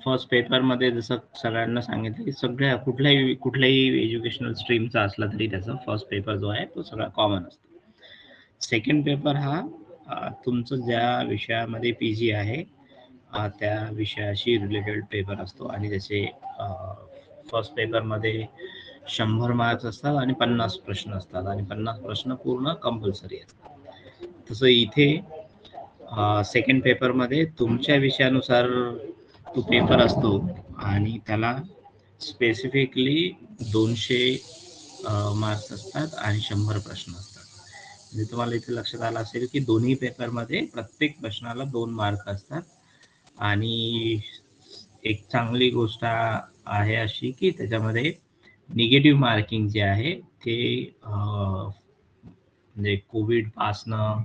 First पेपरमध्ये जसं सगळ्यांना सांगितलं की सगळ्या कुठल्याही एज्युकेशनल स्ट्रीमचा असला तरी त्याचा फर्स्ट पेपर जो आहे तो सगळा कॉमन असतो. सेकंड पेपर हा तुमचं ज्या विषयामध्ये PG आहे त्या विषयाशी रिलेटेड पेपर असतो आणि त्याचे फर्स्ट पेपरमध्ये 100 मार्क्स असतात आणि 50 प्रश्न असतात आणि 50 प्रश्न पूर्ण कंपल्सरी असतात. तसं इथे सेकंड पेपरमध्ये तुमच्या विषयानुसार तो पेपर असतो आणि त्याला स्पेसिफिकली 200 मार्क्स असतात आणि 100 प्रश्न असतात. म्हणजे तुम्हाला इथे लक्षात आलं असेल की दोन्ही पेपरमध्ये प्रत्येक प्रश्नाला 2 मार्क असतात आणि एक चांगली गोष्ट आहे अशी की त्याच्यामध्ये निगेटिव्ह मार्किंग जे आहे ते म्हणजे कोविड पासनं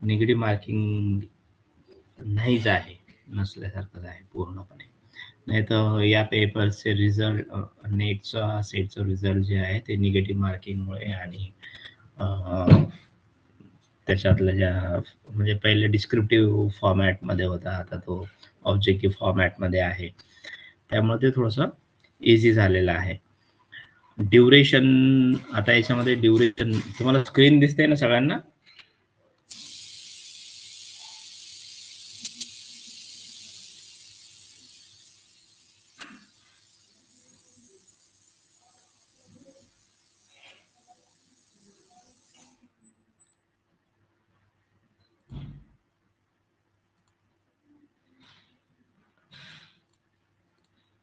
निगेटिव्ह मार्किंग नाहीच आहे, नसल्यासारखंच आहे पूर्णपणे. नाही तर या पेपरचे रिझल्ट नेटचा सेटचं रिझल्ट जे आहे ते निगेटिव्ह मार्किंगमुळे आणि त्याच्यातल्या ज्या म्हणजे पहिले डिस्क्रिप्टिव्ह फॉर्मॅटमध्ये होता, आता तो ऑब्जेक्टिव्ह फॉर्मॅटमध्ये आहे, त्यामुळे ते थोडंसं इझी झालेलं आहे. ड्युरेशन, आता याच्यामध्ये ड्युरेशन तुम्हाला स्क्रीन दिसते ना सगळ्यांना?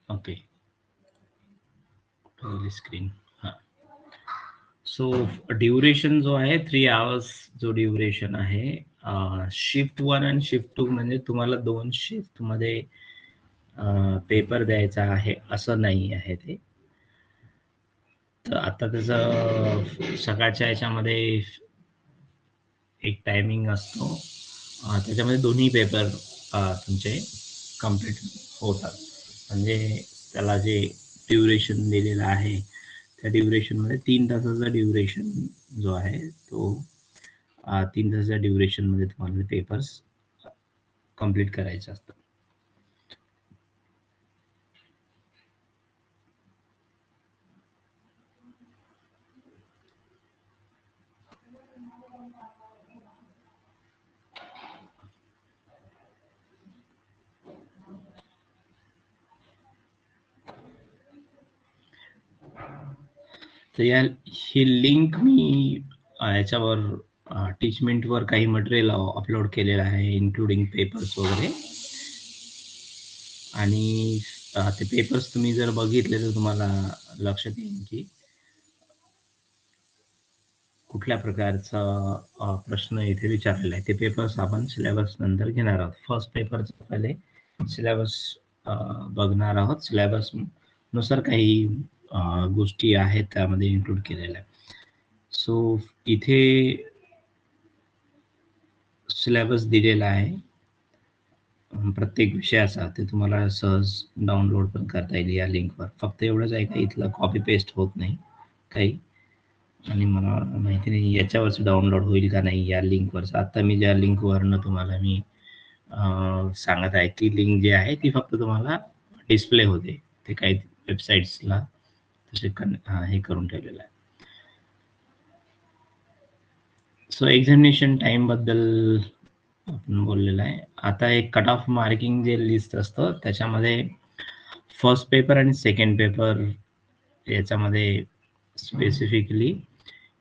Okay, screen. हां, सो ड्युरेशन जो आहे 3 आवर्स जो ड्युरेशन आहे. शिफ्ट 1 आणि शिफ्ट 2 म्हणजे तुम्हाला 2 शिफ्टमध्ये पेपर द्यायचा आहे असं नाही आहे ते. तर आता त्याचं सकाळच्या याच्यामध्ये एक टायमिंग असतो, त्याच्यामध्ये दोन्ही पेपर तुमचे कम्प्लीट होतात. म्हणजे त्याला जे ड्युरेशन दिलेलं आहे त्या ड्युरेशनमध्ये 3 तासाचा ड्युरेशन जो आहे तो 3 तासाच्या ड्युरेशनमध्ये तुम्हाला पेपर्स कम्प्लीट करायचे असतात. तर ही लिंक मी याच्यावर टीचमेंटवर काही मटेरियल अपलोड केलेलं आहे, इन्क्लुडिंग पेपर्स वगैरे. आणि ते पेपर्स तुम्ही जर बघितले तर तुम्हाला लक्षात येईल की कुठल्या प्रकारचा प्रश्न इथे विचारलेला आहे. ते पेपर्स आपण सिलेबस नंतर घेणार आहोत. फर्स्ट पेपरचं पहिले सिलेबस बघणार आहोत. सिलेबस नुसार काही गोष्टी आहेत त्यामध्ये इन्क्लूड केलेल्या. सो इथे सिलेबस दिलेला आहे प्रत्येक विषयाचा, ते तुम्हाला सहज डाउनलोड पण करता येईल या लिंकवर. फक्त एवढंच आहे का इथलं कॉपी पेस्ट होत नाही काही, आणि मला माहिती नाही याच्यावरच डाउनलोड होईल का नाही या लिंकवरच. आता मी ज्या लिंकवरनं तुम्हाला मी सांगत आहे ती लिंक जी आहे ती फक्त तुम्हाला डिस्प्ले होते, ते काही वेबसाईट्सला तसे हे करून ठेवलेलं आहे. सो एक्झामिनेशन टाइम बद्दल आपण बोललेलं आहे. आता एक कट ऑफ मार्किंग जे लिस्ट असतं त्याच्यामध्ये फर्स्ट पेपर आणि सेकंड पेपर याच्यामध्ये स्पेसिफिकली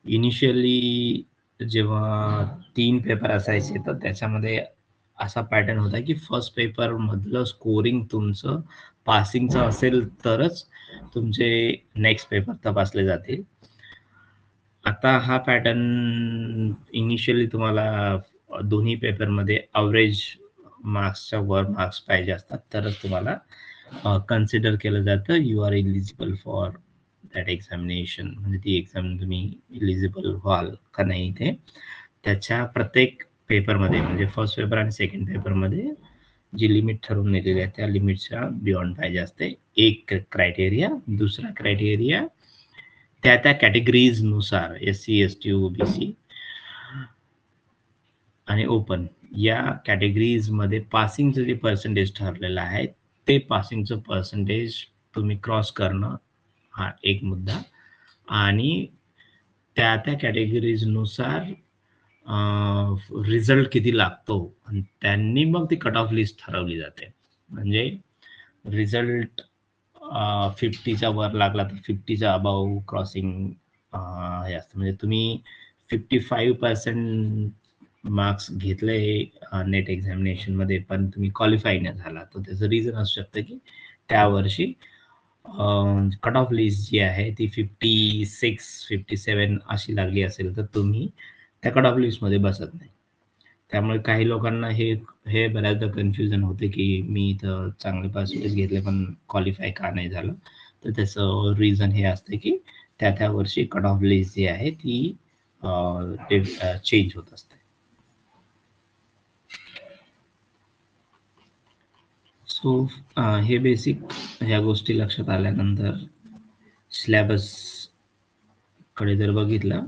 इनिशियली जेव्हा 3 पेपर असायचे तर त्याच्यामध्ये असा पॅटर्न होता की फर्स्ट पेपर मधलं स्कोरिंग तुमचं पासिंगचं असेल तरच तुमचे नेक्स्ट पेपर तपासले जातील. आता हा पॅटर्न इनिशियली तुम्हाला दोन्ही पेपरमध्ये अवरेज मार्क्सच्या वर मार्क्स पाहिजे असतात तरच तुम्हाला कन्सिडर केलं जातं you are eligible for that examination. म्हणजे ती एक्झाम तुम्ही इलिजिबल व्हाल का नाही ते त्याच्या प्रत्येक पेपरमध्ये, म्हणजे फर्स्ट पेपर आणि सेकंड पेपरमध्ये जी लिमिट ठरवून दिलेली आहे त्या लिमिटच्या बियॉन्ड पाहिजे असते. एक क्रायटेरिया. दुसरा क्रायटेरिया त्या त्या कॅटेगरीज नुसार SC ST OBC आणि ओपन या कॅटेगरीज मध्ये पासिंगचं जे पर्सेंटेज ठरलेलं आहे ते पासिंगचं पर्सेंटेज तुम्ही क्रॉस करणं हा एक मुद्दा, आणि त्या कॅटेगरीजनुसार रिझल्ट किती लागतो आणि त्यांनी मग ती कट ऑफ लिस्ट ठरवली जाते. म्हणजे रिझल्ट 50च्या वर लागला तर 50च्या अबाव क्रॉसिंग हे असतं. म्हणजे तुम्ही 55% मार्क्स घेतले नेट एक्झामिनेशन मध्ये पण तुम्ही क्वालिफाय नाही झाला, तर त्याचं रिझन असू शकतं की त्या वर्षी कट ऑफ लिस्ट जी आहे ती 56 57 अशी लागली असेल तर तुम्ही त्या कट ऑफ लिस्ट मध्ये बसत नाही. त्यामुळे काही लोकांना हे हे बऱ्याचदा कन्फ्युजन होते की मी इथं चांगले पर्सेंटेज घेतले पण क्वालिफाय का नाही झालं. तर त्याचं रिझन हे असते की त्या वर्षी कट ऑफ लिस्ट जी आहे ती चेंज होत असते. सो हे बेसिक ह्या गोष्टी लक्षात आल्यानंतर सिलेबस कडे जर बघितलं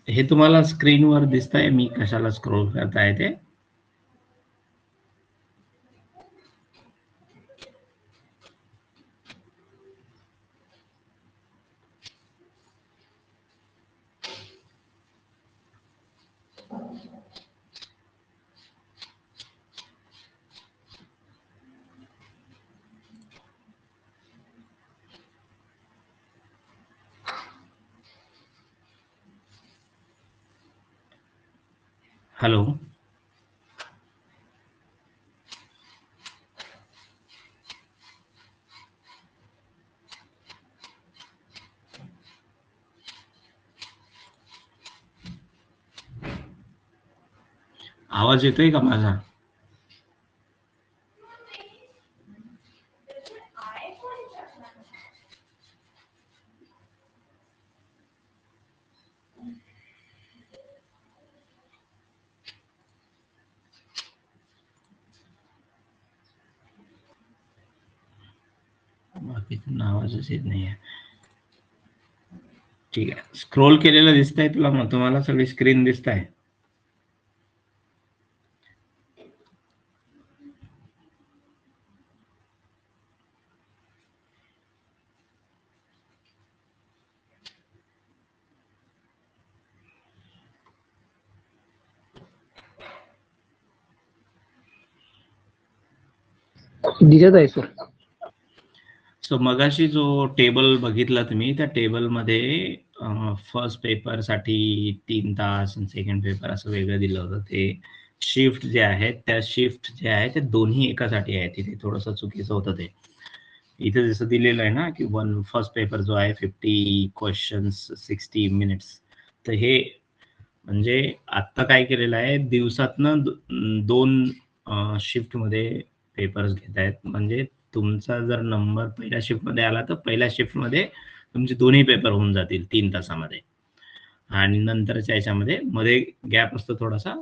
हे तुम्हाला स्क्रीनवर दिसतंय मी कशाला स्क्रोल करताय ते. हॅलो, आवाज येतोय का माझा? बाकीचं आवाजच येत नाहीये. ठीक आहे, स्क्रोल केलेलं दिसतंय तुला? मग तुम्हाला सगळी स्क्रीन दिसत आहे? दिसत आहे सर. सो मगाशी जो टेबल बघितला तुम्ही, त्या टेबलमध्ये फर्स्ट पेपर साठी 3 तास आणि सेकंड पेपर असं वेगळं दिलं होतं. ते शिफ्ट जे आहेत त्या शिफ्ट जे आहे ते दोन्ही एकासाठी आहे. तिथे थोडंसं चुकीचं होतं ते. इथे जसं दिलेलं आहे ना की फर्स्ट पेपर जो आहे 50 क्वेश्चन्स 60 मिनिट्स, तर हे म्हणजे आता काय केलेलं आहे, दिवसातनं 2 शिफ्टमध्ये पेपर्स घेत आहेत. म्हणजे तुमचा जर नंबर पहिल्या शिफ्टमध्ये आला तर पहिल्या शिफ्टमध्ये तुमचे दोन्ही पेपर होऊन जातील 3 तासामध्ये, आणि नंतरच्या याच्यामध्ये मध्ये गॅप असतो थोडासा,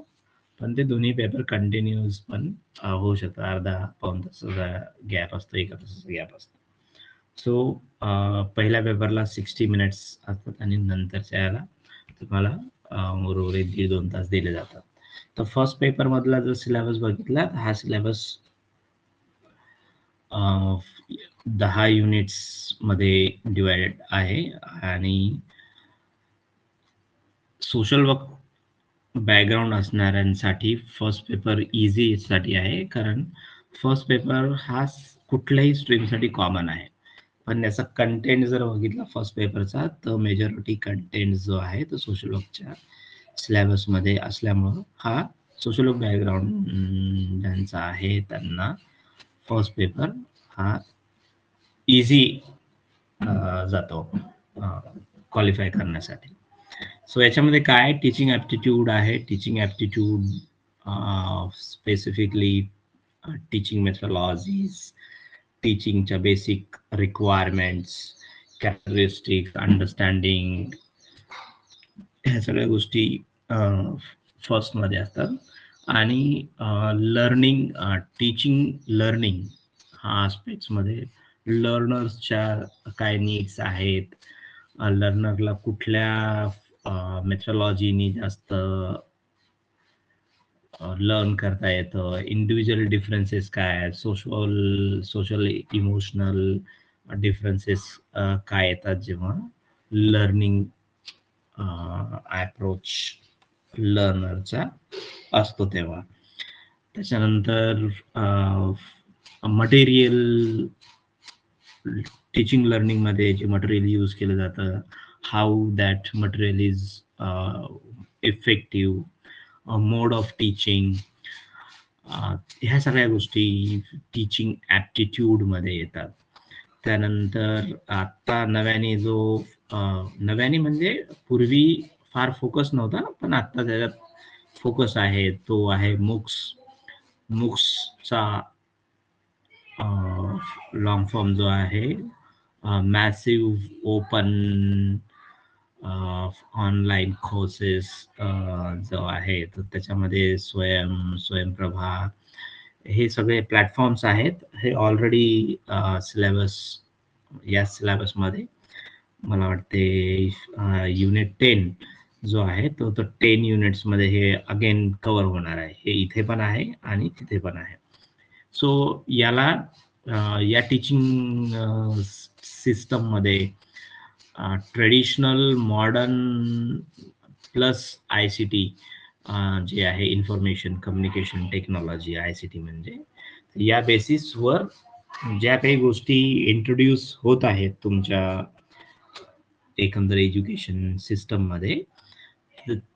पण ते दोन्ही पेपर कंटिन्यूअस पण होऊ शकतं. अर्धा पाऊण तासाचा गॅप असतो, 1 तासाचा गॅप असतो. सो पहिल्या पेपरला 60 मिनिट्स असतात आणि नंतरच्या याला तुम्हाला उर्वरित 1.5-2 तास दिले जातात. तर फर्स्ट पेपर मधला जर सिलेबस बघितला तर हा सिलेबस 10 युनिट्स मध्ये डिवायडेड आहे, आणि सोशल वर्क बॅकग्राऊंड असणाऱ्यांसाठी फर्स्ट पेपर इझी साठी आहे, कारण फर्स्ट पेपर हा कुठल्याही स्ट्रीमसाठी कॉमन आहे. पण त्याचा कंटेंट जर बघितला फर्स्ट पेपरचा, तर मेजॉरिटी कंटेंट जो आहे तो सोशल वर्कच्या सिलेबसमध्ये असल्यामुळं हा सोशल वर्क बॅकग्राऊंड ज्यांचा आहे त्यांना फर्स्ट पेपर हा इझी जातो क्वालिफाय करण्यासाठी. सो याच्यामध्ये काय टीचिंग ॲप्टिट्यूड आहे. Teaching aptitude specifically teaching methodologies, टीचिंगच्या बेसिक रिक्वायरमेंट्स, कॅरेक्टरिस्टिक, अंडरस्टँडिंग, ह्या सगळ्या गोष्टी फर्स्टमध्ये असतात. आणि लर्निंग, टीचिंग लर्निंग हा आस्पेक्ट्समध्ये लर्नर्सच्या काय नीड्स आहेत, लर्नरला कुठल्या मेथडॉलॉजीनी जास्त लर्न करता येतं, इंडिव्हिज्युअल डिफरन्सेस काय आहेत, सोशल इमोशनल डिफरन्सेस काय येतात जेव्हा लर्निंग अप्रोच लर्नरचा असतो तेव्हा. त्याच्यानंतर मटेरियल, टीचिंग लर्निंग मध्ये जे मटेरियल यूज केलं जातं, how that material is effective, mode of teaching, ह्या सगळ्या गोष्टी टीचिंग ॲप्टिट्यूड मध्ये येतात. त्यानंतर आता नव्याने जो नव्याने म्हणजे पूर्वी फार फोकस नव्हता, पण आता त्याच्यात फोकस आहे, तो आहे मुक्सचा लॉंग फॉर्म जो आहे, मॅसिव्ह ओपन ऑनलाईन कोर्सेस जो आहे, तर त्याच्यामध्ये स्वयंप्रभा हे सगळे प्लॅटफॉर्म्स आहेत. हे ऑलरेडी सिलेबस, या सिलेबसमध्ये मला वाटते युनिट 10 जो आहे तो 10 युनिट्समध्ये हे अगेन कव्हर होणार आहे. हे इथे पण आहे आणि तिथे पण आहे. सो याला या टीचिंग सिस्टममध्ये ट्रेडिशनल, मॉडर्न प्लस ICT जे आहे, इन्फॉर्मेशन कम्युनिकेशन टेक्नॉलॉजी, ICT म्हणजे, या बेसिसवर ज्या काही गोष्टी इंट्रोड्यूस होत आहेत तुमच्या एकंदर एज्युकेशन सिस्टममध्ये,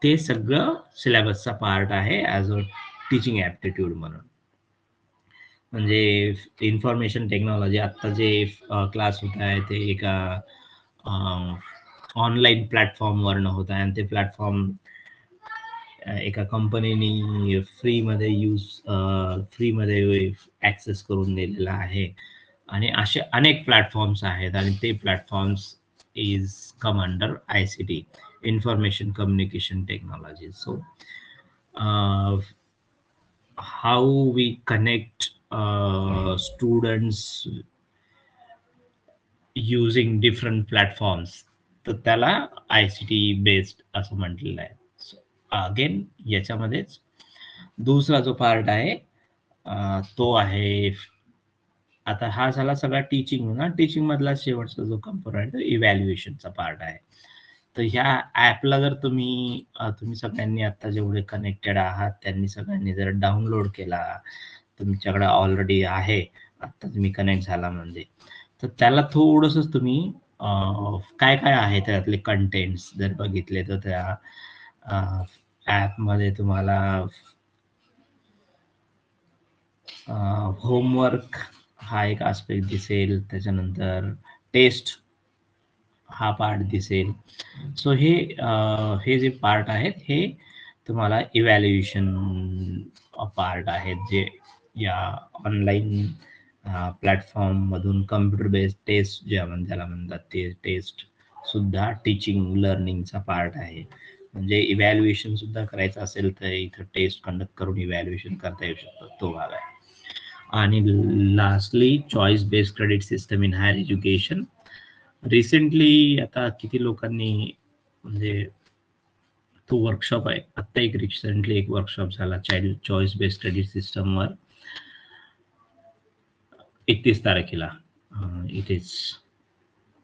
ते सगळं सिलेबसचा पार्ट आहे ॲज अ टीचिंग ॲप्टिट्यूड म्हणून. म्हणजे इन्फॉर्मेशन टेक्नॉलॉजी, आत्ता जे क्लास होत आहे ते एका ऑनलाईन प्लॅटफॉर्मवरनं होत आहे, आणि ते प्लॅटफॉर्म एका कंपनीने फ्रीमध्ये ॲक्सेस करून दिलेला आहे. आणि असे अनेक प्लॅटफॉर्म्स आहेत, आणि ते platforms is come under ICT, information communication technology. So how we connect students using different platforms, तर त्याला ICT बेस्ड असं म्हटलेलं आहे. अगेन याच्यामध्येच दुसरा जो पार्ट आहे तो आहे, आता हा झाला सगळा टीचिंग ना, टीचिंग मधला शेवटचा जो कंपोनंट इव्हॅल्युएशनचा पार्ट आहे. तर ह्या ॲपला जर तुम्ही सगळ्यांनी आता जेवढे कनेक्टेड आहात त्यांनी सगळ्यांनी जर डाउनलोड केला, तुमच्याकडे ऑलरेडी आहे, आता तुम्ही कनेक्ट झाला म्हणजे, तर त्याला थोडंसं तुम्ही काय काय आहे त्यातले कंटेंट्स जर बघितले, तर त्या ॲपमध्ये तुम्हाला होमवर्क हा एक आस्पेक्ट दिसेल, त्याच्यानंतर टेस्ट हा पार्ट दिसेल. सो हे जे पार्ट आहेत हे तुम्हाला इव्हॅल्युएशन पार्ट आहेत, जे या ऑनलाईन प्लॅटफॉर्म मधून कम्प्युटर बेस्ड टेस्ट ज्याला म्हणतात, ते टेस्ट सुद्धा टीचिंग लर्निंगचा पार्ट आहे. म्हणजे इव्हॅल्युएशन सुद्धा करायचं असेल तर इथं टेस्ट कंडक्ट करून इव्हॅल्युएशन करता येऊ शकतं, तो भाग आहे. आणि lastly choice based credit system in higher education. Recently आता किती लोकांनी, म्हणजे तो वर्कशॉप आहे, आत्ता रिसेंटली एक वर्कशॉप झाला चाइल्ड चॉईस बेस्ड क्रेडिट सिस्टमवर 31 तारखेला इथेच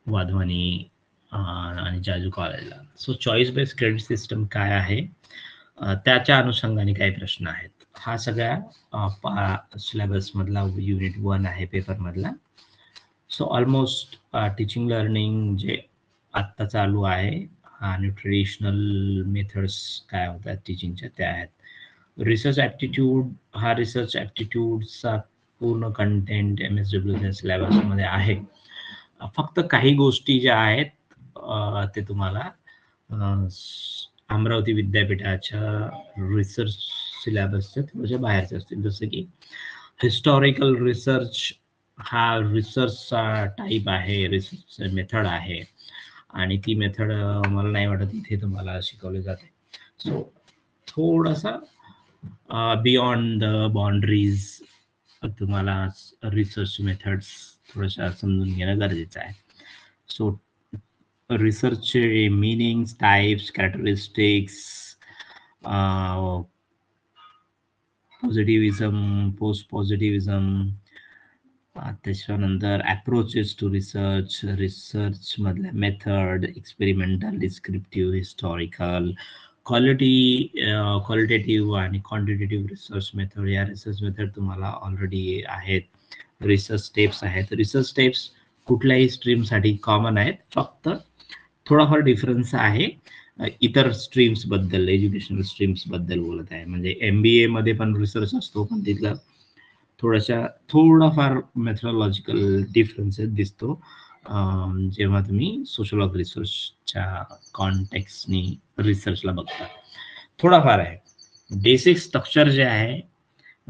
वाधवानी आणि जाजू कॉलेजला. So choice based credit system काय आहे, त्याच्या अनुषंगाने काही प्रश्न आहेत. हा सगळ्या सिलेबस मधला युनिट 1 आहे पेपर मधला. सो ऑलमोस्ट टीचिंग लर्निंग जे आत्ता चालू आहे आणि ट्रेडिशनल मेथड्स काय होतात टीचिंगच्या त्या आहेत. रिसर्च ॲप्टिट्यूड, हा रिसर्च ॲप्टिट्यूडचा पूर्ण कंटेंट MSW सिलेबसमध्ये आहे. फक्त काही गोष्टी ज्या आहेत ते तुम्हाला अमरावती विद्यापीठाच्या रिसर्च सिलेबसच्या थोड्याशा बाहेरचे असतील. जसं की हिस्टॉरिकल रिसर्च हा रिसर्चचा टाईप आहे, रिसर्च मेथड आहे आणि ती मेथड मला नाही वाटत इथे तुम्हाला शिकवली जाते. सो थोडासा बियॉन्ड द बाउंड्रीज तुम्हाला रिसर्च मेथड्स थोड्याशा समजून घेणं गरजेचं आहे. सो रिसर्चचे meanings, types, characteristics, positivism, post positivism, त्याच्यानंतर अप्रोचेस टू रिसर्च, रिसर्च मधल्या method, experimental, descriptive, historical, qualitative आणि क्वांटिटेटिव्ह रिसर्च मेथड. या रिसर्च मेथड तुम्हाला ऑलरेडी आहेत. रिसर्च स्टेप्स आहेत. रिसर्च स्टेप्स कुठल्याही स्ट्रीमसाठी कॉमन आहेत, फक्त थोडाफार डिफरन्स आहे इतर स्ट्रीम्स बद्दल, एज्युकेशनल स्ट्रीम्स बद्दल बोलत आहे. म्हणजे MBA मध्ये पण रिसर्च असतो, पण तिथला थोडाफार मेथडॉलॉजिकल डिफरन्सेस दिसतो जेव्हा तुम्ही सोशलॉजी रिसर्चच्या कॉन्टेक्स्टनी रिसर्चला बघता. थोडाफार आहे. बेसिक स्ट्रक्चर जे आहे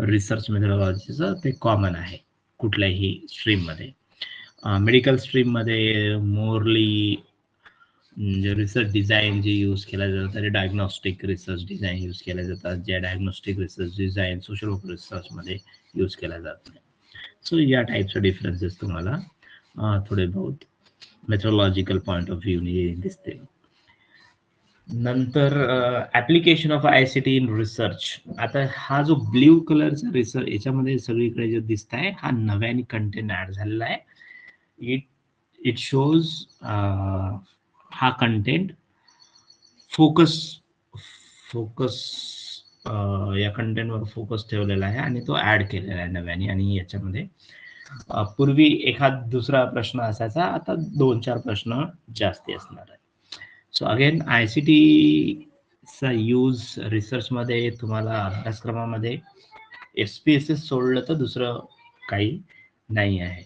रिसर्च मेथडॉलॉजीचं ते कॉमन आहे कुठल्याही स्ट्रीममध्ये. मेडिकल स्ट्रीममध्ये मोरली रिसर्च डिझाईन जे यूज केल्या जातात ते डायग्नॉस्टिक रिसर्च डिझाईन यूज केल्या जातात, ज्या diagnostic research design social work रिसर्चमध्ये यूज केल्या जात नाही. सो या टाईपचे डिफरन्सेस तुम्हाला थोडे बहुत मेथडॉलॉजिकल पॉइंट ऑफ व्ह्यूने दिसते. नंतर application of ICT in research. आता हा जो ब्ल्यू कलरचा रिसर्च याच्यामध्ये सगळीकडे जे दिसत आहे हा नव्याने कंटेंट ऍड झालेला आहे. इट शोज हा कंटेंट फोकस या कंटेंटवर फोकस ठेवलेला आहे आणि तो ऍड केलेला आहे नव्याने. आणि याच्यामध्ये पूर्वी एखाद दुसरा प्रश्न असायचा, आता 2-4 प्रश्न जास्ती असणार आहे. सो अगेन ICT चा यूज रिसर्च मध्ये तुम्हाला अभ्यासक्रमामध्ये SPSS सोडलं तर दुसरं काही नाही आहे.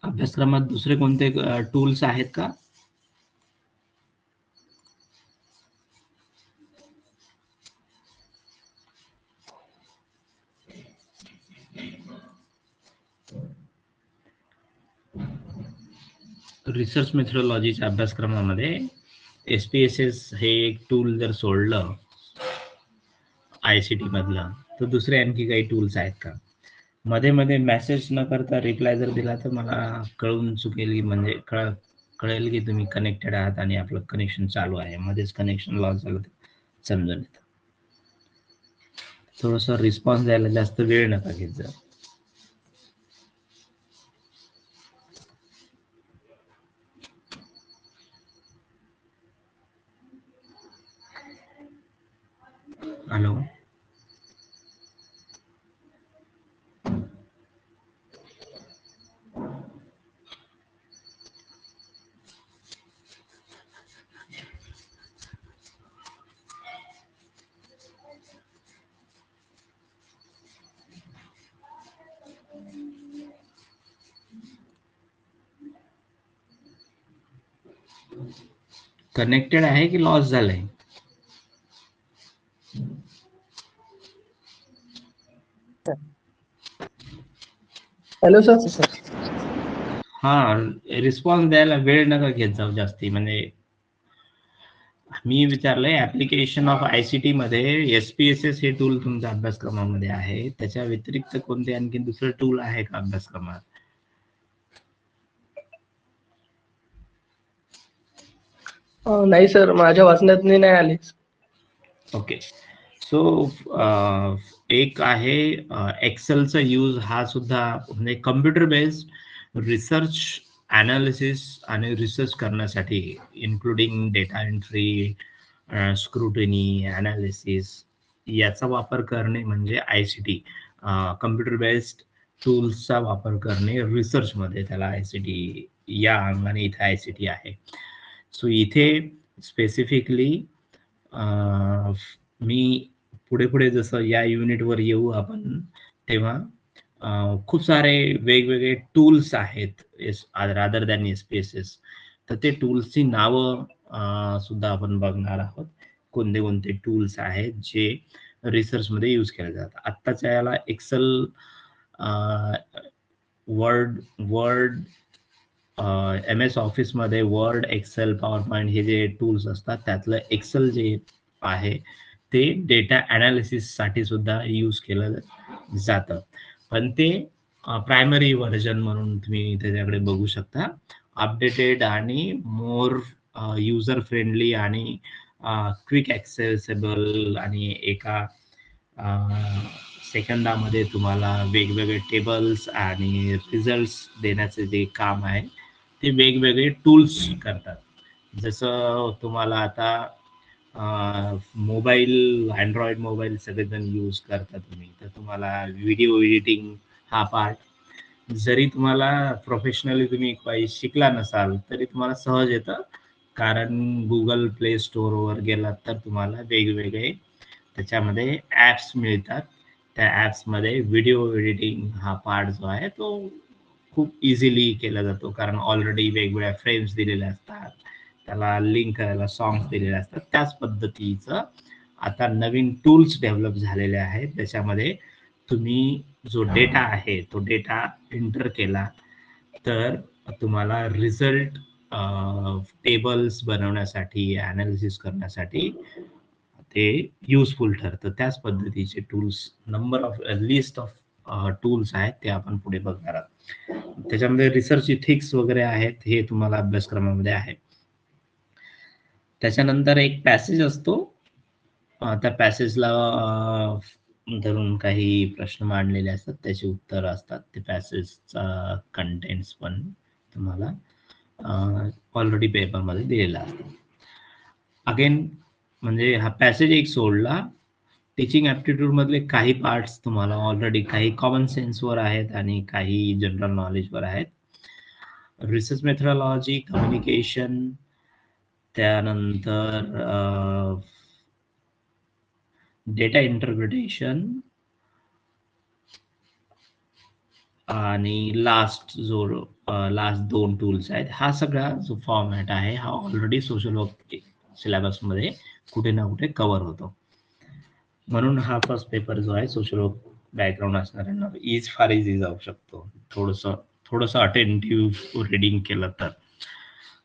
अभ्यासक्रमात दुसरे कोणते टूल्स आहेत का? रिसर्च मेथडॉलॉजीच्या अभ्यासक्रमामध्ये SPSS हे एक टूल जर सोडलं ICT मधलं, तर दुसरे आणखी काही टूल्स आहेत का? मध्ये मध्ये मेसेज न करता रिप्लाय जर दिला तर मला कळून चुकेल, म्हणजे कळेल की तुम्ही कनेक्टेड आहात आणि आपलं कनेक्शन चालू आहे. मध्येच कनेक्शन लॉस झालं तर समजून येतं. थोडस रिस्पॉन्स द्यायला जास्त वेळ नका घेत जा. हॅलो, कनेक्टेड आहे की लॉस झालंय? Hello sir. हा, रिस्पॉन्स द्यायला वेळ नका घेत जाऊ जास्ती. म्हणजे मी विचारलंय ऍप्लिकेशन ऑफ ICT मध्ये SPSS हे टूल तुमच्या अभ्यासक्रमामध्ये आहे, त्याच्या व्यतिरिक्त कोणते आणखी दुसरे टूल आहे का अभ्यासक्रमात? नाही सर, माझ्या वाचनात नाही आले. ओके. सो एक आहे एक्सेलचा यूज. हा सुद्धा म्हणजे कम्प्युटर बेस्ड रिसर्च अनालिसिस आणि रिसर्च करण्यासाठी, including data entry, scrutiny, analysis, याचा वापर करणे म्हणजे ICT, कम्प्युटर बेस्ड टूल्सचा वापर करणे रिसर्चमध्ये, त्याला ICT, या अंगाने इथे ICT आहे. सो इथे स्पेसिफिकली मी पुढे पुढे जसं या युनिटवर येऊ आपण तेव्हा खूप सारे वेगवेगळे टूल्स आहेत रादर दॅन एसपीएसएस. तर ते टूल्सची नावं सुद्धा आपण बघणार आहोत. कोणते कोणते टूल्स आहेत जे रिसर्चमध्ये यूज केले जातात. आत्ताच्या याला Excel, word word M S ऑफिसमध्ये वर्ड, एक्सेल, पॉवर पॉईंट हे जे टूल्स असतात त्यातलं एक्सेल जे आहे ते डेटा ॲनालिसिससाठी सुद्धा यूज केलं जातं. पण ते प्रायमरी व्हर्जन म्हणून तुम्ही त्याच्याकडे बघू शकता. अपडेटेड आणि मोर युजर फ्रेंडली आणि क्विक ॲक्सेसेबल आणि एका सेकंदामध्ये तुम्हाला वेगवेगळे टेबल्स आणि रिझल्ट्स देण्याचे जे काम आहे ते वेगवेगळे टूल्स करतात. जसं तुम्हाला आता मोबाईल, अँड्रॉइड मोबाईल सगळेजण यूज करता तुम्ही, तर तुम्हाला व्हिडिओ एडिटिंग हा पार्ट जरी तुम्हाला प्रोफेशनली तुम्ही काही शिकला नसाल तरी तुम्हाला सहज येतं, कारण गुगल प्ले स्टोअरवर गेलात तर तुम्हाला वेगवेगळे त्याच्यामध्ये ॲप्स मिळतात. त्या ॲप्समध्ये व्हिडिओ एडिटिंग हा पार्ट जो आहे तो खूप इझिली केला जातो, कारण ऑलरेडी वेगवेगळ्या फ्रेम्स दिलेल्या असतात, त्याला लिंक करायला सॉंग्स दिलेले असतात. त्याच पद्धतीचं आता नवीन टूल्स डेव्हलप झालेले आहेत, त्याच्यामध्ये तुम्ही जो डेटा आहे तो डेटा एंटर केला तर तुम्हाला रिझल्ट टेबल्स बनवण्यासाठी, ॲनालिसिस करण्यासाठी ते युजफुल ठरतं. त्याच पद्धतीचे tools, number of list of tools आहेत ते आपण पुढे बघणार आहोत. त्याच्यामध्ये रिसर्च इथिक्स वगैरे आहेत, हे तुम्हाला अभ्यासक्रमामध्ये आहे. त्याच्यानंतर एक पॅसेज असतो, त्या पॅसेजला धरून काही प्रश्न मांडलेले असतात, त्याची उत्तर असतात. ते पॅसेजचा कंटेंट्स पण तुम्हाला ऑलरेडी पेपरमध्ये दिलेला असतो. अगेन म्हणजे हा पॅसेज एक सोडला, टीचिंग ॲप्टिट्यूड मधले काही पार्ट्स तुम्हाला ऑलरेडी काही कॉमन सेन्सवर आहेत आणि काही जनरल नॉलेजवर आहेत. रिसर्च मेथडॉलॉजी, कम्युनिकेशन, त्यानंतर डेटा इंटरप्रिटेशन आणि लास्ट दोन टूल्स आहेत. हा सगळा जो फॉर्मॅट आहे हा ऑलरेडी सोशल वर्क सिलेबसमध्ये कुठे ना कुठे कव्हर होतो. म्हणून हा फर्स्ट पेपर जो आहे सोशल वर्क बॅकग्राऊंड असणाऱ्यांना फार इझी जाऊ शकतो, थोडंसं अटेंटिव्ह रिडिंग केलं तर.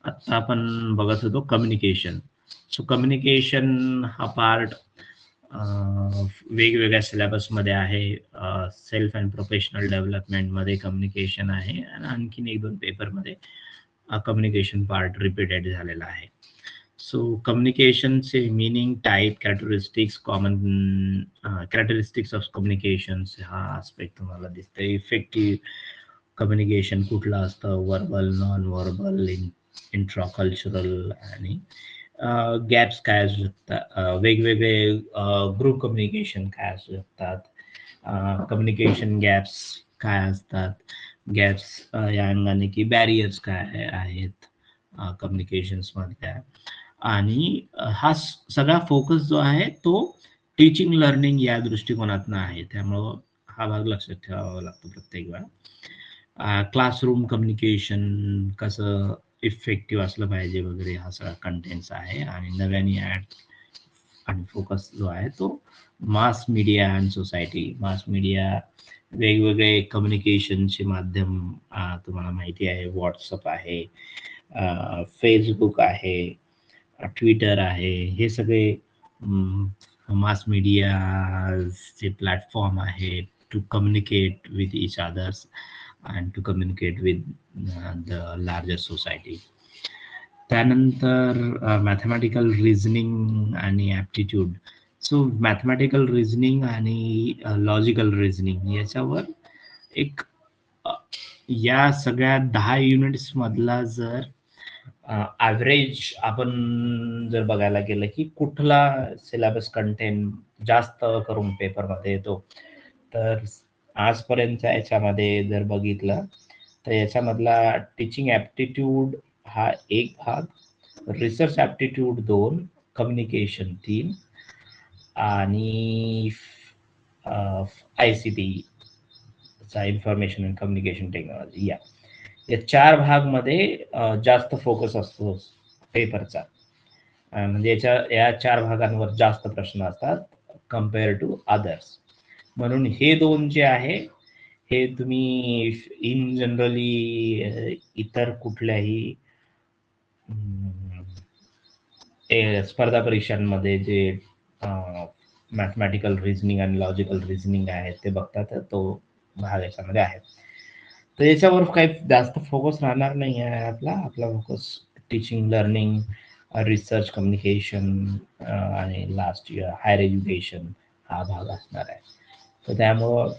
आता आपण बघत होतो कम्युनिकेशन. सो कम्युनिकेशन हा पार्ट वेगवेगळ्या सिलेबसमध्ये आहे. सेल्फ अँड प्रोफेशनल डेव्हलपमेंटमध्ये कम्युनिकेशन आहे आणि आणखीन एक दोन पेपरमध्ये कम्युनिकेशन पार्ट रिपीटेड झालेला आहे. सो कम्युनिकेशनचे meaning, type, characteristics, common characteristics of communications हा आस्पेक्ट तुम्हाला दिसतं. इफेक्टिव्ह कम्युनिकेशन कुठलं असतं, वर्बल, नॉन वर्बल, इंट्राकल्चरल आणि गॅप्स काय असू शकतात, वेगवेगळे ग्रुप कम्युनिकेशन काय असू शकतात, कम्युनिकेशन गॅप्स काय असतात, गॅप्स या अंगाने की बॅरियर्स काय आहेत कम्युनिकेशन्स मधल्या. आणि हा सगळा फोकस जो आहे तो टीचिंग लर्निंग या दृष्टिकोनातून आहे, त्यामुळं हा भाग लक्षात ठेवावा लागतो प्रत्येक वेळा. क्लासरूम कम्युनिकेशन कसं इफेक्टिव्ह असलं पाहिजे वगैरे हा सगळा कंटेंट्स आहे. आणि नव्याने ॲड आणि फोकस जो आहे तो mass media and society. Mass media वेगवेगळे कम्युनिकेशनचे माध्यम तुम्हाला माहिती आहे, व्हॉट्सअप आहे, फेसबुक आहे, ट्विटर आहे, हे सगळे मास मीडियाचे प्लॅटफॉर्म आहे to communicate with each others and to communicate with the larger society. त्यानंतर मॅथमॅटिकल रिझनिंग आणि ॲप्टिट्यूड. सो मॅथमॅटिकल रिझनिंग आणि लॉजिकल रिझनिंग याच्यावर एक या सगळ्या 10 युनिट्स मधला जर ॲव्हरेज आपण जर बघायला गेलं की कुठला सिलेबस कंटेंट जास्त करून पेपरमध्ये येतो, तर आजपर्यंतच्या याच्यामध्ये जर बघितलं तर याच्यामधला टीचिंग ॲप्टिट्यूड हा एक भाग, रिसर्च ॲप्टिट्यूड 2, कम्युनिकेशन 3 आणि ICT information and communication technology. या 4 भागमध्ये जास्त फोकस असतो पेपरचा. म्हणजे या 4 भागांवर जास्त प्रश्न असतात कम्पेअर टू अदर्स. म्हणून हे 2 जे आहे हे तुम्ही इन जनरली इतर कुठल्याही स्पर्धा परीक्षांमध्ये जे मॅथमॅटिकल रिझनिंग आणि लॉजिकल रिझनिंग आहे ते बघता, तर तो भाग याच्यामध्ये आहे. तर याच्यावर काही जास्त फोकस राहणार नाही आहे आपला focus teaching, learning, research, communication आणि लास्ट इयर हायर एज्युकेशन हा भाग असणार आहे. तर त्यामुळं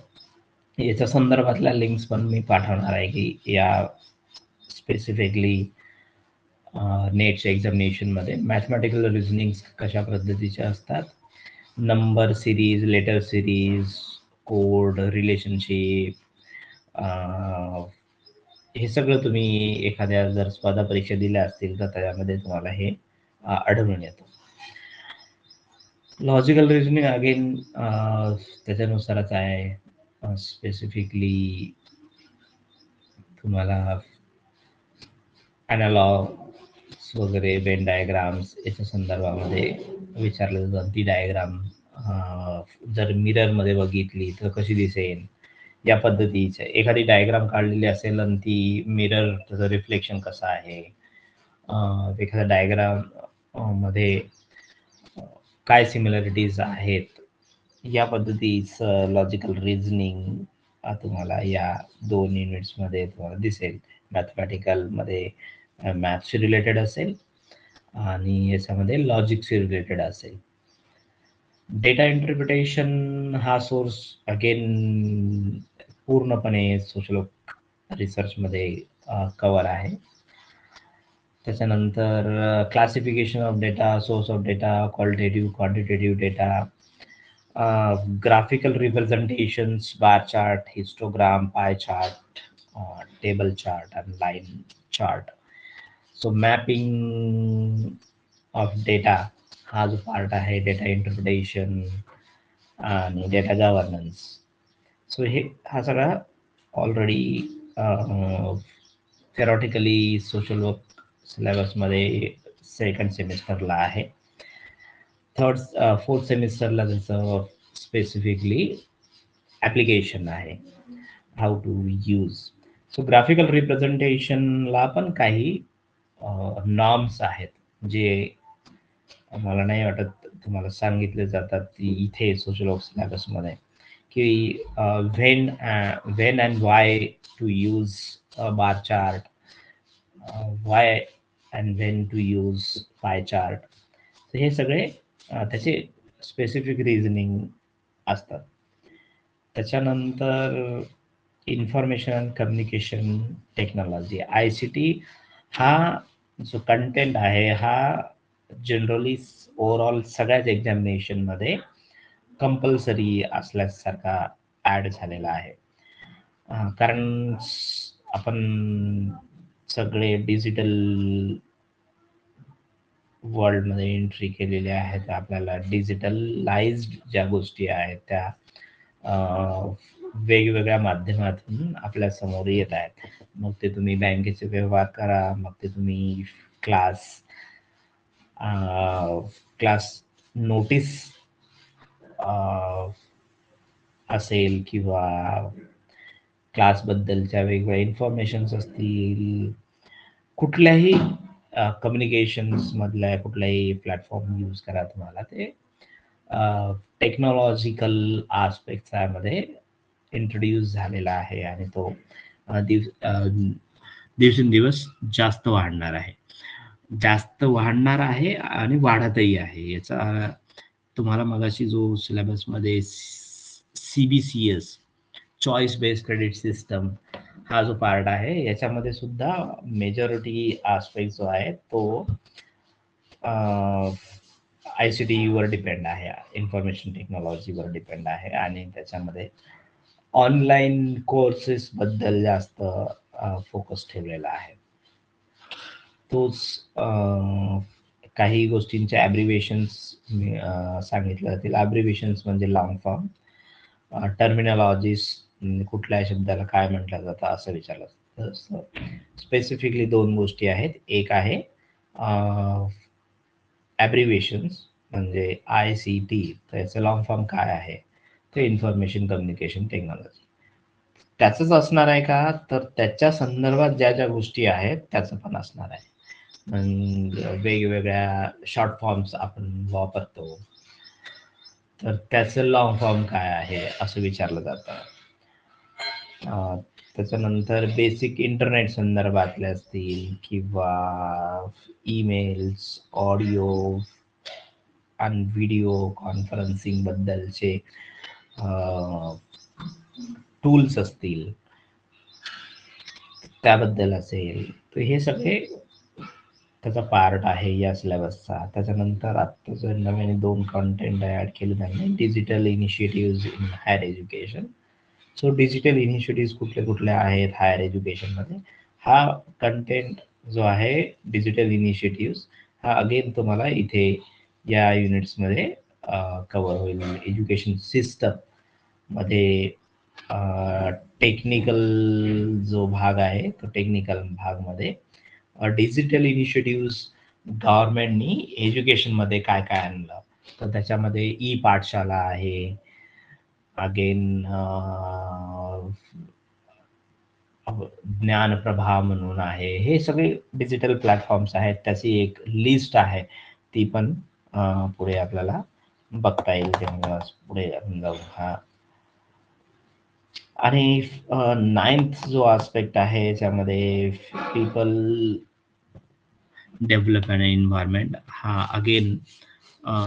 याच्या संदर्भातल्या लिंक्स पण मी पाठवणार आहे की या स्पेसिफिकली नेटच्या एक्झामिनेशनमध्ये मॅथमॅटिकल रिझनिंग कशा पद्धतीचे असतात, number series, letter series, code, relationship, हे सगळं तुम्ही एखाद्या जर स्पर्धा परीक्षा दिल्या असतील तर त्याच्यामध्ये तुम्हाला हे आढळून येतं. लॉजिकल रिझनिंग अगेन त्याच्यानुसारच आहे. स्पेसिफिकली तुम्हाला अॅनालॉग्स वगैरे, वेन डायग्राम्स याच्या संदर्भामध्ये विचारलं जातं. ती डायग्राम जर मिररमध्ये बघितली तर कशी दिसेल, या पद्धतीचे एखादी डायग्राम काढलेली असेल आणि ती मिरर त्याचं रिफ्लेक्शन कसं आहे, एखाद्या डायग्राम मध्ये काय सिमिलरिटीज आहेत, या पद्धतीचं लॉजिकल रिझनिंग तुम्हाला या 2 युनिट्समध्ये तुम्हाला दिसेल. मॅथमॅटिकलमध्ये मॅथ्सशी रिलेटेड असेल आणि याच्यामध्ये लॉजिकशी रिलेटेड असेल. डेटा इंटरप्रिटेशन हा सोर्स अगेन पूर्णपणे सोशल रिसर्चमध्ये कव्हर आहे. त्याच्यानंतर classification of data, source of data, qualitative, quantitative data, graphical representations, bar chart, histogram, pie chart, table chart and line chart. So mapping of data हा जो part आहे, data interpretation आणि data governance. So हा सगळा already theoretically social work सिलेबसमध्ये second सेमिस्टरला आहे. Fourth सेमिस्टरला त्याचं स्पेसिफिकली ॲप्लिकेशन आहे, how to use. So graphical रिप्रेझेंटेशनला पण काही नॉर्म्स आहेत जे मला नाही वाटत तुम्हाला सांगितले जातात इथे सोशल वर्क सिलेबसमध्ये, की when and why to use bar chart, why and when to use pie chart. तर हे सगळे त्याचे स्पेसिफिक रिझनिंग असतात. त्याच्यानंतर information and communication technology, ICT, हा जो कंटेंट आहे हा जनरली ओव्हरऑल सगळ्याच एक्झामिनेशनमध्ये कंपल्सरी असल्यासारखा ॲड झालेला आहे. कारण आपण सगळे डिजिटल वर्ल्डमध्ये एंट्री केलेले आहेत. आपल्याला डिजिटलाइज्ड ज्या गोष्टी आहेत त्या वेगवेगळ्या माध्यमातून आपल्या समोर येत आहेत. मग ते तुम्ही बँकेचे व्यवहार करा, मग ते तुम्ही क्लास नोटीस असेल किंवा क्लासबद्दलच्या वेगवेगळ्या इन्फॉर्मेशन्स असतील, कुठल्याही कम्युनिकेशन्स मधल्या कुठलाही प्लॅटफॉर्म यूज करा, तुम्हाला ते टेक्नॉलॉजिकल आस्पेक्ट मध्ये इंट्रोड्यूस झालेला आहे आणि तो दिवसेंदिवस जास्त वाढणार आहे आणि वाढतही आहे. याचा तुम्हाला मगाशी जो सिलेबसमध्ये CBCS choice based credit system हा जो पार्ट आहे, याच्यामध्ये सुद्धा मेजॉरिटी आस्पेक्ट जो आहे तो ICT वर डिपेंड आहे, इन्फॉर्मेशन टेक्नॉलॉजीवर डिपेंड आहे आणि त्याच्यामध्ये ऑनलाईन कोर्सेस बद्दल जास्त फोकस ठेवलेला आहे. तोच काही गोष्टींचे ॲब्रिव्हिएशन्स सांगितले जातील. ॲब्रिव्हिएशन्स म्हणजे लॉंग फॉर्म, टर्मिनॉलॉजीज कुठल्या शब्दाला काय म्हटलं जातं असं विचारलं तर स्पेसिफिकली दोन गोष्टी आहेत. एक आहे ॲब्रिव्हिएशन्स म्हणजे ICT, तर याचं लॉंग फॉर्म काय आहे, ते इन्फॉर्मेशन कम्युनिकेशन टेक्नॉलॉजी. त्याचंच असणार आहे का, तर त्याच्या संदर्भात ज्या ज्या गोष्टी आहेत त्याचं पण असणार आहे. वेगवेगळ्या शॉर्ट फॉर्म्स आपण वापरतो, तर त्याचं लॉंग फॉर्म काय आहे असं विचारलं जातं. त्याच्यानंतर बेसिक इंटरनेट संदर्भातले असतील किंवा ईमेल्स, ऑडिओ आणि व्हिडिओ कॉन्फरन्सिंग बद्दलचे टूल्स असतील त्याबद्दल असेल, तर हे सगळे त्याचा पार्ट आहे या सिलेबसचा. त्याच्यानंतर आता जर नव्याने 2 कंटेंट ऍड केले त्यांनी, digital initiative in higher education. So digital initiative कुठले कुठले आहेत हायर एज्युकेशन मध्ये, हा कंटेंट जो आहे डिजिटल इनिशिएटिव्ह हा अगेन तुम्हाला इथे या युनिट्स मध्ये कव्हर होईल. एज्युकेशन सिस्टम मध्ये टेक्निकल जो भाग आहे तो टेक्निकल भाग मध्ये डिजिटल इनिशिएटिव्ह गव्हर्नमेंटनी एज्युकेशन मध्ये काय काय आणलं, तर त्याच्यामध्ये ई पाठशाला आहे, अगेन ज्ञानप्रभा म्हणून आहे. हे सगळे डिजिटल प्लॅटफॉर्म्स आहेत, त्याची एक लिस्ट आहे, ती पण पुढे आपल्याला बघता येईल तेव्हा पुढे आपण जाऊ. हा आणि 9th जो आस्पेक्ट आहे त्यामध्ये पीपल डेव्हलपमेंट एन्व्हायरमेंट, हा अगेन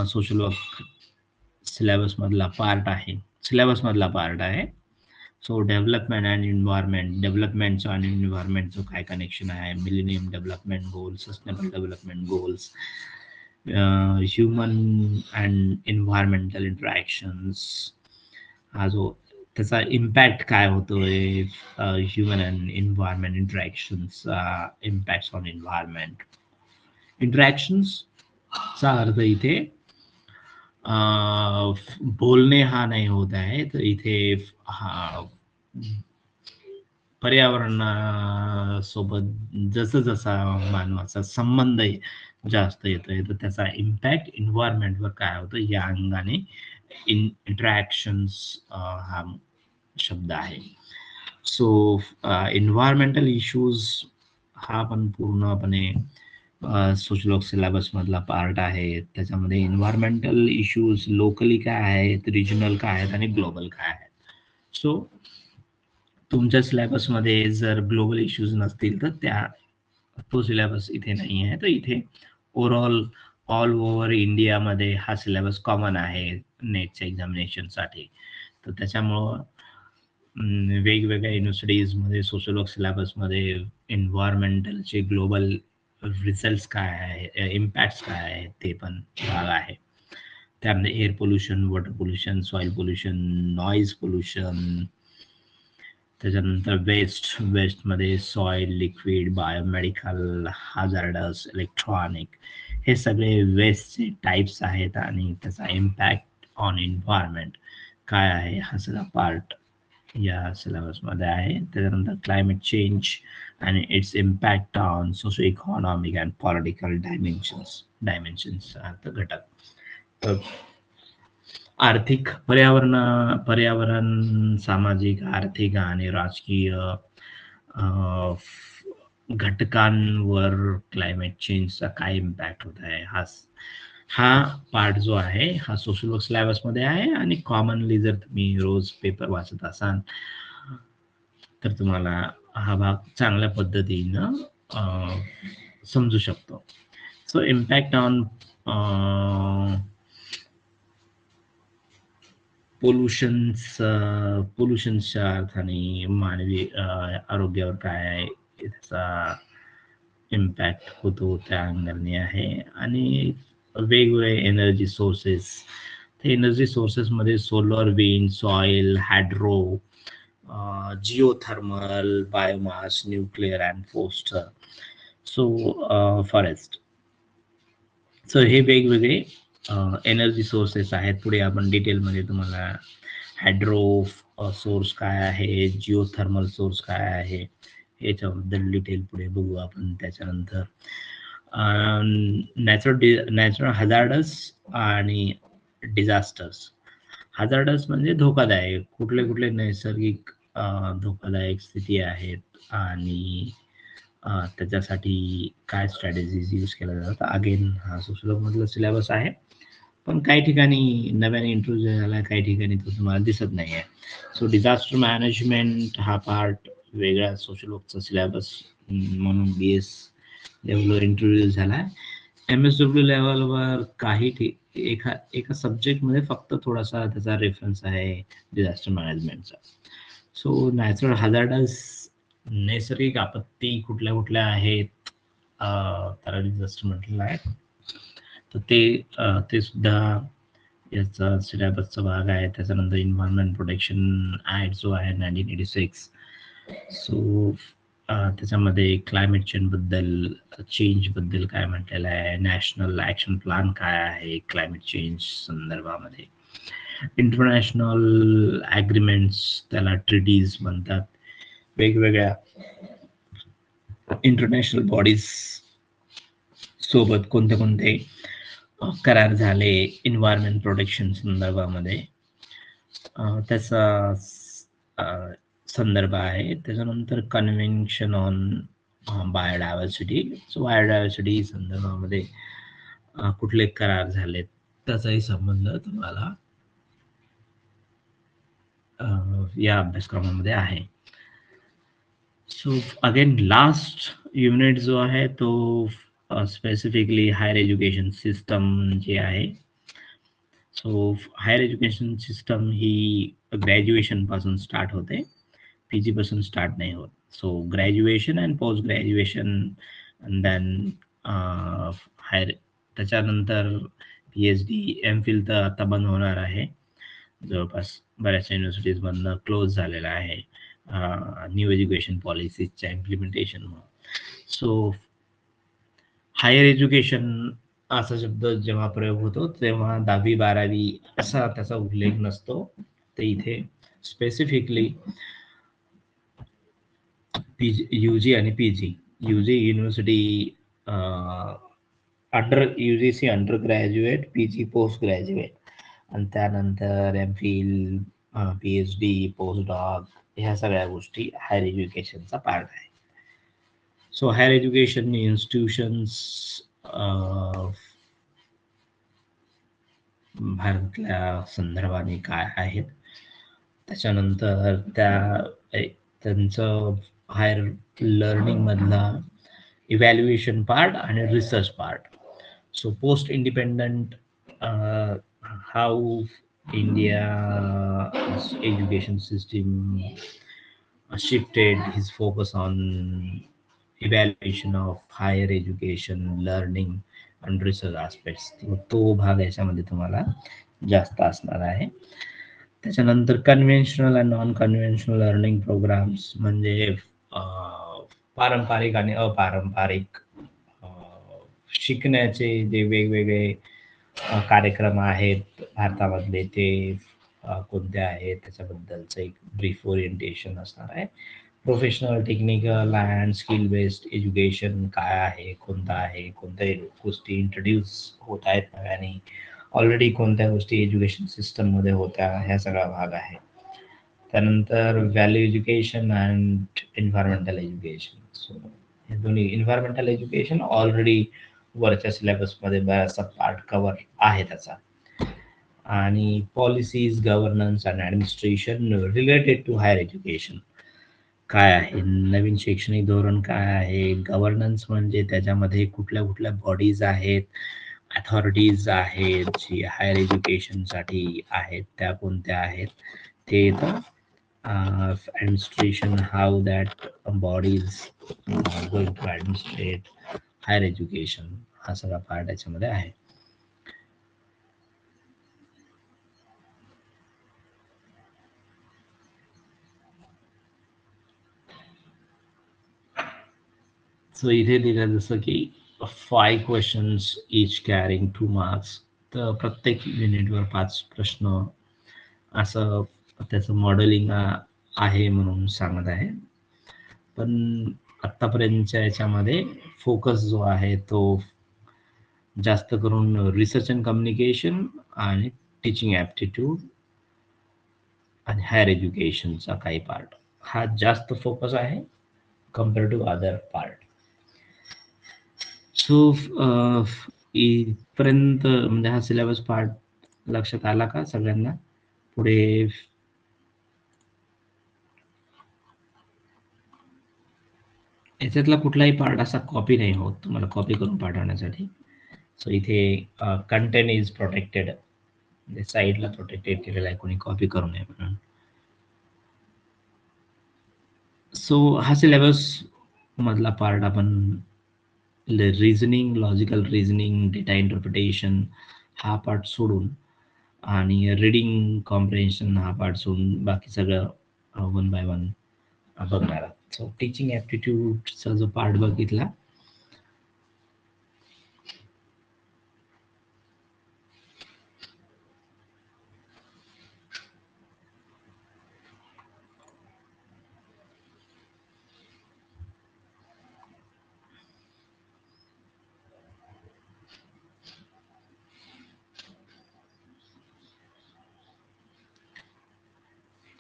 सोशल वर्क सिलेबस मधला पार्ट आहे. सो डेव्हलपमेंट अँड एन्व्हायरमेंट, डेव्हलपमेंटचं आणि एन्व्हायरमेंटचं काय कनेक्शन आहे, millennium development goals, sustainable development goals, human and environmental interactions, हा जो त्याचा इम्पॅक्ट काय होतोय, human and environment interactions, impact on environment. इंटरॅक्शन्सचा अर्थ इथे बोलणे हा नाही होत आहे, तर इथे हा पर्यावरणासोबत जसं जसा मानवाचा संबंध जास्त येतोय, तर त्याचा इम्पॅक्ट एन्व्हायरमेंटवर काय होतं या अंगाने इंटरॅक्शन्स हा शब्द आहे. सो एन्व्हायरमेंटल इश्यूज हा पण पूर्णपणे सोशल वर्क सिलेबस मधला पार्ट आहे. त्याच्यामध्ये एन्व्हायरमेंटल इश्यूज लोकली काय आहेत, रिजनल काय आहेत आणि ग्लोबल काय आहेत. सो तुमच्या सिलेबसमध्ये जर ग्लोबल इश्यूज नसतील तर तो सिलेबस इथे नाही आहे. तर इथे ओव्हरऑल ऑल ओव्हर इंडियामध्ये हा सिलेबस कॉमन आहे नेटच्या एक्झामिनेशनसाठी. तर त्याच्यामुळं वेगवेगळ्या युनिव्हर्सिटीजमध्ये सोशल वर्क सिलेबसमध्ये एन्व्हायरमेंटलचे ग्लोबल रिझल्ट्स काय आहे, इम्पॅक्ट्स काय आहे ते पण भाग आहे. त्यामध्ये air pollution, water pollution, soil pollution, noise pollution, त्याच्यानंतर वेस्टमध्ये soil, liquid, biomedical, hazardous, electronic, हे सगळे वेस्टचे टाईप्स आहेत आणि त्याचा इम्पॅक्ट ऑन एन्व्हायरमेंट काय आहे हा सगळा पार्ट या सिलेबसमध्ये आहे. त्याच्यानंतर क्लायमेट चेंज आणि it's impact on socio economic and political dimensions घटक. तर आर्थिक पर्यावरण, सामाजिक, आर्थिक आणि राजकीय घटकांवर क्लायमेट चेंजचा काय इम्पॅक्ट होत आहे, हा पार्ट जो आहे हा सोशल वर्क सिलेबस मध्ये आहे. आणि कॉमनली जर तुम्ही रोज पेपर वाचत असाल तर तुम्हाला हा भाग चांगल्या पद्धतीनं समजू शकतो. सो इम्पॅक्ट ऑन पोल्युशनच्या अर्थाने मानवी आरोग्यावर काय आहे त्याचा इम्पॅक्ट होतो त्या अंगाने आहे. आणि वेगवेगळे एनर्जी सोर्सेस, ते एनर्जी सोर्सेस मध्ये solar, wind, soil, hydro, geothermal, biomass, nuclear and foster, so forest. So हे वेगवेगळे एनर्जी सोर्सेस आहेत. पुढे आपण डिटेलमध्ये तुम्हाला हायड्रो, सोर्स काय आहे, जिओथर्मल सोर्स काय आहे, याच्याबद्दल डिटेल पुढे बघू आपण. त्याच्यानंतर नॅचरल हजार्डस आणि डिझास्टर्स. हजार्डस म्हणजे धोकादायक, कुठले कुठले नैसर्गिक धोकादायक स्थिती आहेत आणि त्याच्यासाठी काय स्ट्रॅटेजीज यूज केल्या जातात. अगेन हा सुश्लोक मधला सिलेबस आहे, पण काही ठिकाणी नव्याने इंट्रोड्यूस झाला, काही ठिकाणी तो तुम्हाला दिसत नाही आहे. सो डिझास्टर मॅनेजमेंट हा पार्ट वेगळा सोशल वर्कचा सिलेबस म्हणून BS लेवलवर इंट्रोड्यूस झाला आहे. MSW लेवलवर एका सब्जेक्टमध्ये फक्त थोडासा त्याचा रेफरन्स आहे डिझास्टर मॅनेजमेंटचा. सो नॅचरल हजार्डस, नैसर्गिक आपत्ती कुठल्या कुठल्या आहेत त्याला डिझास्टर म्हटलेलं आहे. तर ते सुद्धा याचा सिलेबसचा भाग आहे. त्याच्यानंतर एन्व्हायरमेंट प्रोटेक्शन ऍक्ट जो आहे 1986, सो त्याच्यामध्ये क्लायमेट चेंज बद्दल काय म्हटलेलं आहे, नॅशनल ऍक्शन प्लॅन काय आहे क्लायमेट चेंज संदर्भामध्ये, इंटरनॅशनल ॲग्रीमेंट्स त्याला ट्रिटीज म्हणतात, वेगवेगळ्या इंटरनॅशनल बॉडीज सोबत कोणते कोणते करार झाले एन्व्हायरमेंट प्रोटेक्शन संदर्भामध्ये, त्याचा संदर्भ आहे. त्याच्यानंतर convention on biodiversity. So biodiversity संदर्भामध्ये कुठले करार झालेत त्याचाही संबंध तुम्हाला या अभ्यासक्रमामध्ये आहे. सो अगेन लास्ट युनिट जो आहे तो स्पेसिफिकली हायर एज्युकेशन सिस्टम जे आहे. सो हायर एज्युकेशन सिस्टम ही ग्रॅज्युएशन पासून स्टार्ट होते, PG पासून स्टार्ट नाही होत. So graduation and post graduation then higher, त्याच्यानंतर PhD, MPhil तर आता बंद होणार आहे, जवळपास बऱ्याचशा युनिव्हर्सिटीज मधनं क्लोज झालेला आहे न्यू एज्युकेशन पॉलिसीच्या इम्प्लिमेंटेशन. सो हायर एज्युकेशन असा शब्द जेव्हा प्रयोग होतो तेव्हा 10वी-12वी असा त्याचा उल्लेख नसतो. ते इथे स्पेसिफिकली UG आणि PG, UG university UGC under graduate, PG post graduate, आणि त्यानंतर MPhil, PhD, पोस्ट डॉक, ह्या सगळ्या गोष्टी हायर एज्युकेशनचा पार्ट आहे. सो हायर एज्युकेशन इन्स्टिट्यूशन्स भारतातल्या संदर्भाने काय आहेत, त्याच्यानंतर त्यांचं हायर लर्निंग मधला इव्हॅल्युएशन पार्ट आणि research part. So post independent how India education system shifted his focus on evaluation of higher education, learning and research aspects. तो भाग याच्यामध्ये तुम्हाला जास्त असणार आहे. त्याच्यानंतर conventional and non conventional learning programs म्हणजे पारंपरिक आणि अपारंपरिक शिकण्याचे जे वेगवेगळे कार्यक्रम आहेत भारतामधले ते कोणते आहेत त्याच्याबद्दलचं एक ब्रीफ ओरिएंटेशन असणार आहे. Professional, technical and skill based education काय आहे, कोणतं आहे, कोणत्या गोष्टी इंट्रोड्यूस होत आहेत नव्याने, ऑलरेडी कोणत्या गोष्टी एज्युकेशन सिस्टम मध्ये होत्या, ह्या सगळा भाग आहे. त्यानंतर value education and environmental education. So हे दोन्ही, एन्व्हायरमेंटल एज्युकेशन ऑलरेडी वरच्या सिलेबस मध्ये बराचसा पार्ट कव्हर आहे त्याचा, आणि policies, governance and administration related to higher education काय आहे, नवीन शैक्षणिक धोरण काय आहे, गव्हर्नन्स म्हणजे त्याच्यामध्ये कुठल्या कुठल्या बॉडीज आहेत, अथॉरिटीज आहेत जी हायर एज्युकेशनसाठी आहेत, त्या कोणत्या आहेत ते येतं. Administration, how that bodies going to administrate higher education, हा सगळा पार्ट याच्यामध्ये आहे. सो इथे दिलं जसं की 5 क्वेश्चन्स इच कॅरिंग 2 मार्क्स, तर प्रत्येक युनिटवर 5 प्रश्न असं त्याचं मॉडेलिंग आहे म्हणून सांगत आहे. पण आतापर्यंतच्या याच्यामध्ये फोकस जो आहे तो जास्त करून रिसर्च अँड कम्युनिकेशन आणि टीचिंग ॲप्टिट्यूड आणि हायर एज्युकेशनचा काही पार्ट हा जास्त फोकस आहे compare to other part. So इथपर्यंत म्हणजे हा सिलेबस पार्ट लक्षात आला का सगळ्यांना? पुढे याच्यातला कुठलाही पार्ट असा कॉपी नाही होत तुम्हाला कॉपी करून पाठवण्यासाठी. सो इथे कंटेंट इज प्रोटेक्टेड, म्हणजे साईडला प्रोटेक्टेड केलेला आहे, कोणी कॉपी करू नये म्हणून. सो हा सिलेबस मधला पार्ट आपण reasoning, logical reasoning, data interpretation हा पार्ट सोडून आणि रीडिंग कॉम्प्रिहेन्शन हा पार्ट सोडून बाकी सगळं वन बाय वन बघणार आहात. सो टीचिंग ॲप्टिट्यूडचा जो पार्ट बघितला,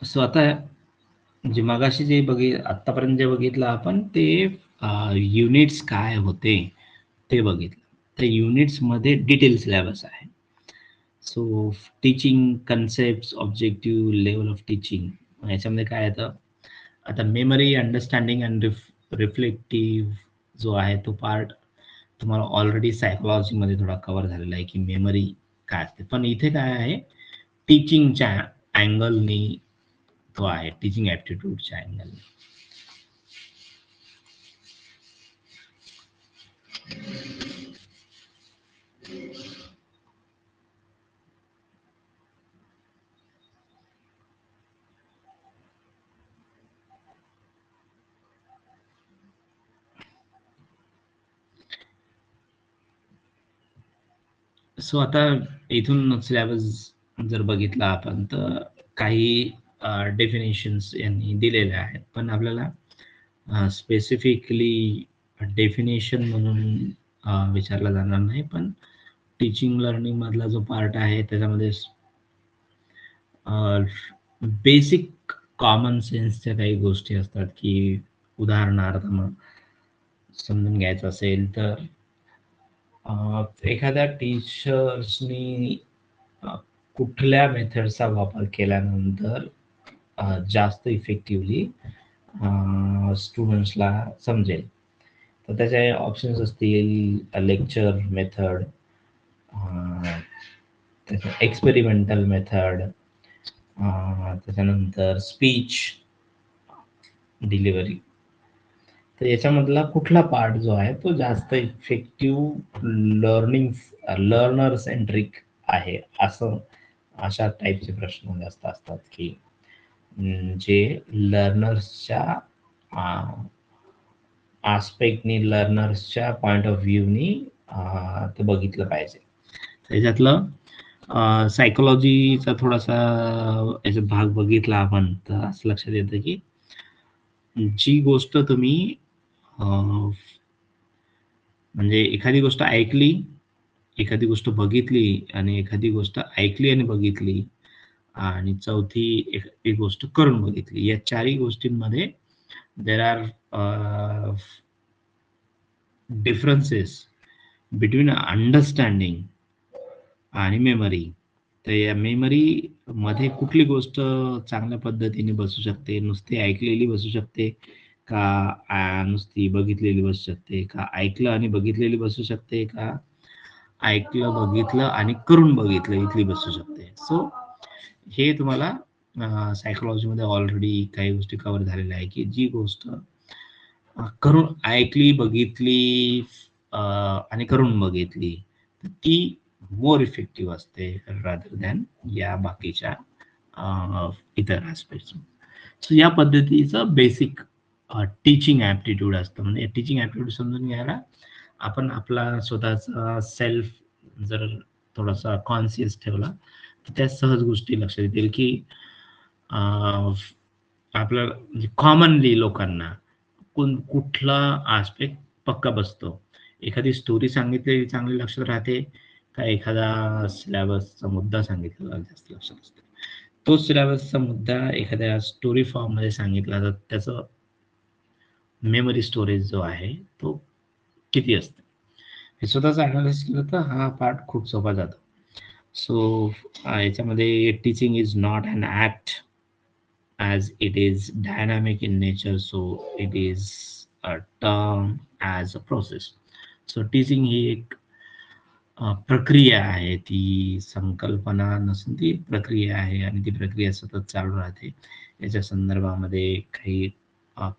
सो आता जे मगाशी जे आतापर्यंत जे बघितलं आपण ते युनिट्स काय होते ते बघितलं. त्या युनिट्समध्ये डिटेल सिलेबस आहे. So teaching concept, objective, level of teaching याच्यामध्ये काय येतं, आता मेमरी, अंडरस्टँडिंग अँड रिफ्लेक्टिव्ह जो आहे तो पार्ट तुम्हाला ऑलरेडी सायकोलॉजीमध्ये थोडा कव्हर झालेला आहे की मेमरी काय असते. पण इथे काय आहे, टीचिंगच्या अँगलनी तो आहे, टीचिंग ॲप्टिट्यूडच्या अँगलनी. सो आता इथून सिलेबस जर बघितला आपण तर काही डेफिनेशन्स यांनी दिलेल्या आहेत, पण आपल्याला स्पेसिफिकली डेफिनेशन म्हणून विचारला जाणार नाही. पण टीचिंग लर्निंग मधला जो पार्ट आहे त्याच्यामध्ये बेसिक कॉमन सेन्सच्या काही गोष्टी असतात की उदाहरणार्थ मग समजून घ्यायचं असेल तर एखाद्या टीचर्सनी कुठल्या मेथडचा वापर केल्यानंतर जास्त इफेक्टिव्हली स्टुडंट्सला समजेल. तर त्याचे ऑप्शन्स असतील लेक्चर मेथड, एक्सपेरिमेंटल मेथड, त्याच्यानंतर स्पीच डिलिव्हरी. तर याच्यामधला कुठला पार्ट जो आहे तो जास्त इफेक्टिव्ह लर्नर सेंट्रिक आहे, अशा टाईपचे प्रश्न जास्त असतात की जे लर्नर्सच्या आस्पेक्टनी, लर्नर्सच्या पॉइंट ऑफ व्ह्यूनी ते बघितलं पाहिजे. त्याच्यातलं सायकोलॉजीचा थोडासा याच्यात भाग बघितला आपण तर असं लक्षात येतं की जी गोष्ट तुम्ही म्हणजे एखादी गोष्ट ऐकली, एखादी गोष्ट बघितली आणि एखादी गोष्ट ऐकली आणि बघितली आणि चौथी एखादी गोष्ट करून बघितली, या चारही गोष्टींमध्ये there are differences between understanding आणि मेमरी. तर या मेमरी मध्ये कुठली गोष्ट चांगल्या पद्धतीने बसू शकते, नुसती ऐकलेली बसू शकते का नुसती बघितलेली बसू शकते, का ऐकलं आणि बघितलेली बसू शकते, का ऐकलं बघितलं आणि करून बघितलं इथली बसू शकते. सो हे तुम्हाला सायकोलॉजीमध्ये ऑलरेडी काही गोष्टी कव्हर झालेल्या आहे की जी गोष्ट करून ऐकली, बघितली आणि करून बघितली तर ती मोर इफेक्टिव्ह असते रादर दॅन या बाकीच्या इतर ॲस्पेक्ट्स. सो या पद्धतीचं बेसिक टीचिंग ॲप्टिट्यूड असतं. म्हणजे टीचिंग ॲप्टिट्यूड समजून घ्यायला आपण आपला स्वतःचा सेल्फ जर थोडासा कॉन्शियस ठेवला तर त्या सहज गोष्टी लक्षात येतील की आपलं म्हणजे कॉमनली लोकांना कुठला आस्पेक्ट पक्का बसतो. एखादी स्टोरी सांगितलेली चांगली लक्षात राहते का एखादा सिलॅबसचा मुद्दा सांगितलेला जास्त लक्षात असतो. तो सिलॅबसचा मुद्दा एखाद्या स्टोरी फॉर्ममध्ये सांगितला तर त्याचं मेमरी स्टोरेज जो आहे तो किती असतो. हे स्वतःच अनालिसिस केलं तर हा पार्ट खूप सोपा जातो. सो याच्यामध्ये teaching is not an act as it is dynamic in nature, so it is a term as a process. So teaching ही एक प्रक्रिया आहे, ती संकल्पना नसून ती प्रक्रिया आहे आणि ती प्रक्रिया सतत चालू राहते. याच्या संदर्भामध्ये काही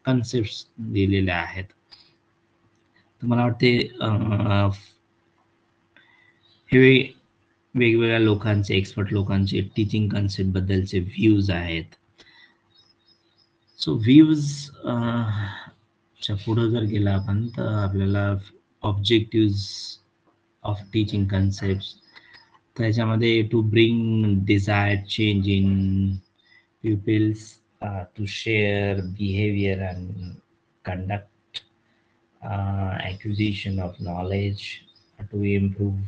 कन्सेप्ट दिलेल्या आहेत. तर मला वाटते हे वेगवेगळ्या लोकांचे, एक्सपर्ट लोकांचे टीचिंग कन्सेप्ट बद्दलचे व्ह्यूज आहेत. सो व्ह्यूज च्या पुढे जर गेला आपण तर आपल्याला ऑब्जेक्टिव्ह ऑफ टीचिंग कन्सेप्ट त्याच्यामध्ये to bring desired change in pupils, to share behavior and conduct acquisition of knowledge, to improve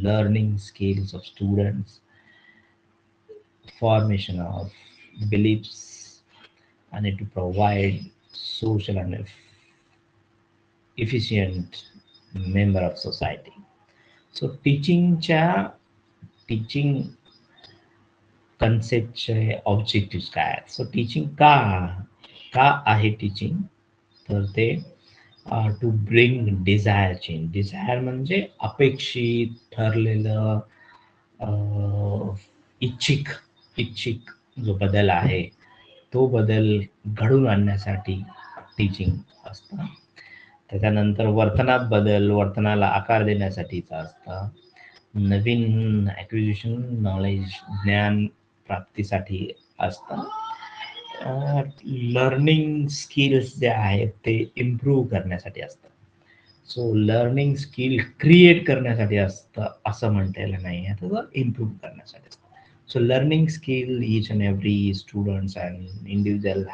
learning skills of students, formation of beliefs, and to provide social and efficient member of society. So teaching कन्सेप्टचे objective काय आहेत. So teaching का आहे teaching, तर ते to bring desire change. Desire म्हणजे अपेक्षित, ठरलेलं, इच्छिक जो बदल आहे तो बदल घडून आणण्यासाठी टीचिंग असतं. त्याच्यानंतर वर्तनाला आकार देण्यासाठीचं असतं. नवीन ॲक्विजिशन नॉलेज, ज्ञान प्राप्तीसाठी असतं. लर्निंग स्किल्स जे आहेत ते इम्प्रूव्ह करण्यासाठी असतं. सो लर्निंग स्किल क्रिएट करण्यासाठी असतं असं म्हणता नाही आहे, तर इम्प्रूव्ह करण्यासाठी असतं. So learning skill each and every students and individual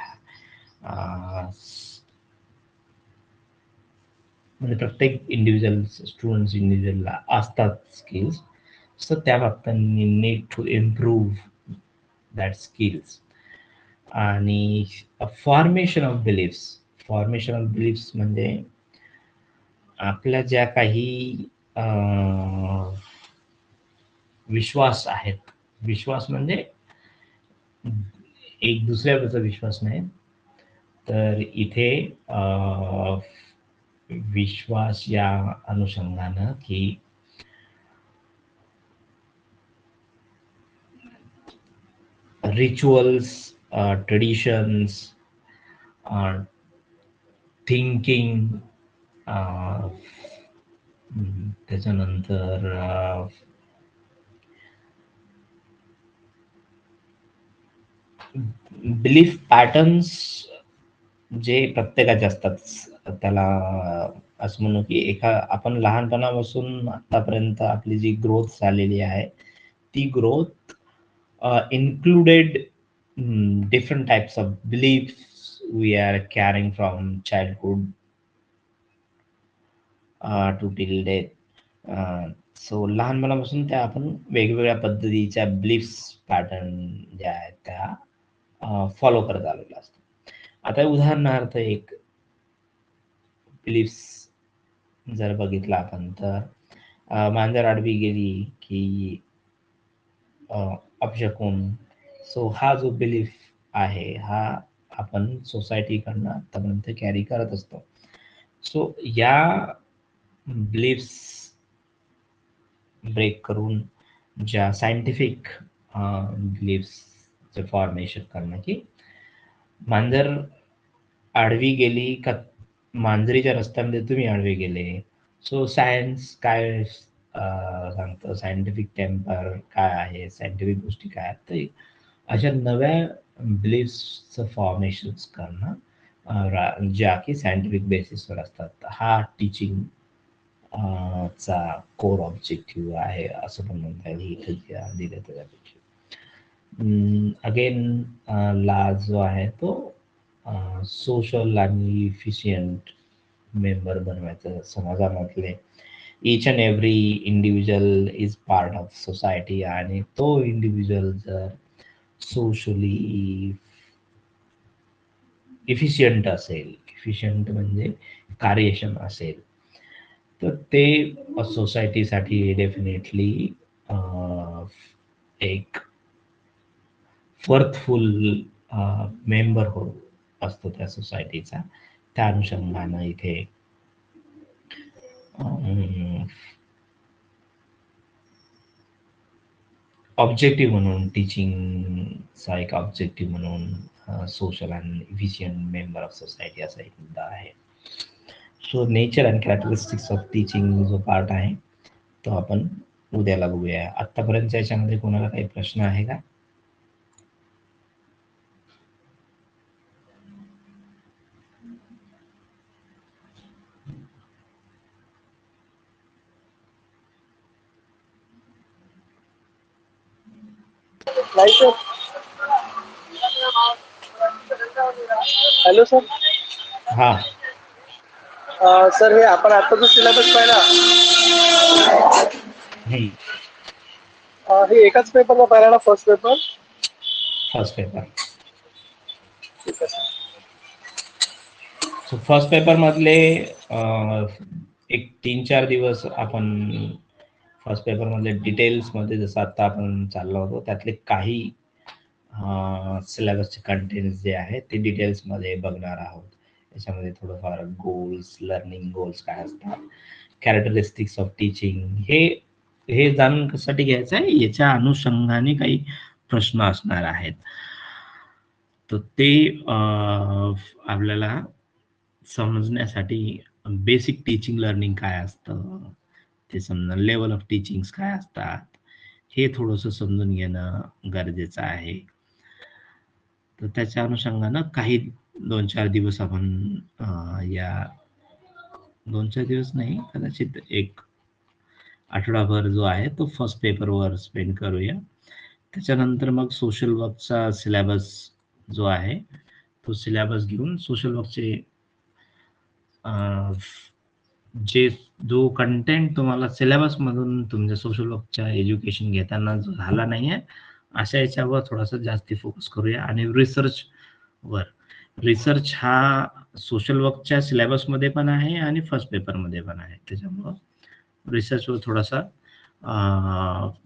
म्हणजे प्रत्येक इंडिव्हिज्युअलला असतात स्किल्स. सो त्या बाबतीत need to improve that skills. आणि फॉर्मेशन ऑफ बिलीफ्स म्हणजे आपल्या ज्या काही विश्वास आहेत, विश्वास म्हणजे एक दुसऱ्यावरचा विश्वास नाही, तर इथे विश्वास या अनुषंगानं की रिच्युअल्स, ट्रेडिशन्स, थिंकिंग, त्याच्यानंतर बिलीफ पॅटर्न्स जे प्रत्येकाचे असतात. त्याला असं म्हणू की आपण लहानपणापासून आतापर्यंत आपली जी ग्रोथ झालेली आहे ती growth included different types of beliefs we are carrying from childhood to till death. So लहानपणापासून त्या आपण वेगवेगळ्या पद्धतीच्या बिलीफ्स पॅटर्न ज्या आहेत त्या फॉलो करत आलेलो असतो. आता उदाहरणार्थ एक बिलीफ्स जर बघितला आपण तर मांजर आडवी गेली की अपशकुन. सो हा जो बिलीफ आहे हा आपण सोसायटीकडनं आतापर्यंत कॅरी करत असतो. सो या बिलीफ्स ब्रेक करून ज्या सायंटिफिक बिलीफ्सचे फॉर्मेशन करणं की मांजर आडवी गेली का मांजरीच्या रस्त्यामध्ये तुम्ही आडवे गेले. सो सायन्स काय सांगतं, सायंटिफिक टेम्पर काय आहे, सायंटिफिक गोष्टी काय आहेत, तर अशा नव्या बिलीफ्सचं फॉर्मेशन करणं ज्या की सायंटिफिक बेसिसवर असतात. हा टीचिंग चा कोर ऑब्जेक्टिव्ह आहे असं पण म्हणता येईल इथं दिलं त्याच्यापेक्षा. अगेन ला जो आहे तो सोशल आणि इफिशियंट मेंबर बनवायचं समाजामधले. Each and every individual is part of society आणि तो इंडिव्हिज्युअल जर सोशली इफिशियंट असेल, इफिशियंट म्हणजे कार्यक्षम असेल, तर ते सोसायटीसाठी डेफिनेटली एक वर्थफुल मेंबर हो असतो त्या सोसायटीचा. त्या अनुषंगानं इथे ऑब्जेक्टिव्ह म्हणून टीचिंगचा एक ऑब्जेक्टिव्ह म्हणून social and efficient member of society असा एक मुद्दा आहे. So nature and characteristics of teaching जो पार्ट आहे तो आपण उद्याला बघूया. आतापर्यंत याच्यामध्ये कोणाला काही प्रश्न आहे का? नाही सर. Hello sir. हा. सर हे आपण आता जो सिलेबस पाहिला हे एकाच पेपरला पाहिला ना, फर्स्ट पेपर? First paper. ठीक आहे सर. सो फर्स्ट पेपर मधले एक 3-4 दिवस आपण फर्स्ट पेपर मधले डिटेल्स मध्ये जसं आता आपण चाललो होतो त्यातले काही सिलेबसचे कंटेंट्स जे आहेत ते डिटेल्स मध्ये बघणार आहोत. याच्यामध्ये थोडंफार गोल्स, लर्निंग गोल्स काय असतात, कॅरेक्टरिस्टिक्स ऑफ टीचिंग, हे जाणून कशासाठी घ्यायचं आहे, याच्या अनुषंगाने काही प्रश्न असणार आहेत. तर ते आपल्याला समजण्यासाठी बेसिक टीचिंग लर्निंग काय असतं ते समजा, लेवल ऑफ टीचिंग काय असतात हे थोडंसं समजून घेणं गरजेचं आहे. तर त्याच्या अनुषंगानं काही 2-4 दिवस आपण या 2-4 दिवस नाही, कदाचित एक आठवडाभर जो आहे तो फर्स्ट पेपरवर स्पेंड करूया. त्याच्यानंतर मग सोशल वर्कचा सिलेबस जो आहे तो सिलेबस घेऊन सोशल वर्कचे जे जो कंटेंट तुम्हाला सिलेबस मधून तुमच्या सोशल वर्कच्या एज्युकेशन घेताना जो झाला नाहीये अशा याच्यावर थोडासा जास्ती फोकस करूया. आणि रिसर्च हा सोशल वर्कच्या सिलेबस मध्ये पण आहे आणि फर्स्ट पेपर मध्ये पण आहे, त्याच्यामुळं रिसर्चवर थोडासा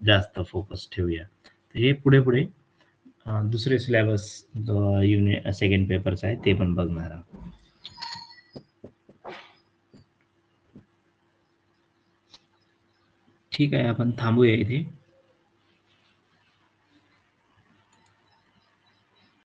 जास्त फोकस ठेवूया. हे पुढे पुढे दुसरे सिलेबस युनिट सेकंड पेपरचा आहे ते पण बघणार आहोत. ठीक आहे, आपण थांबूया इथे.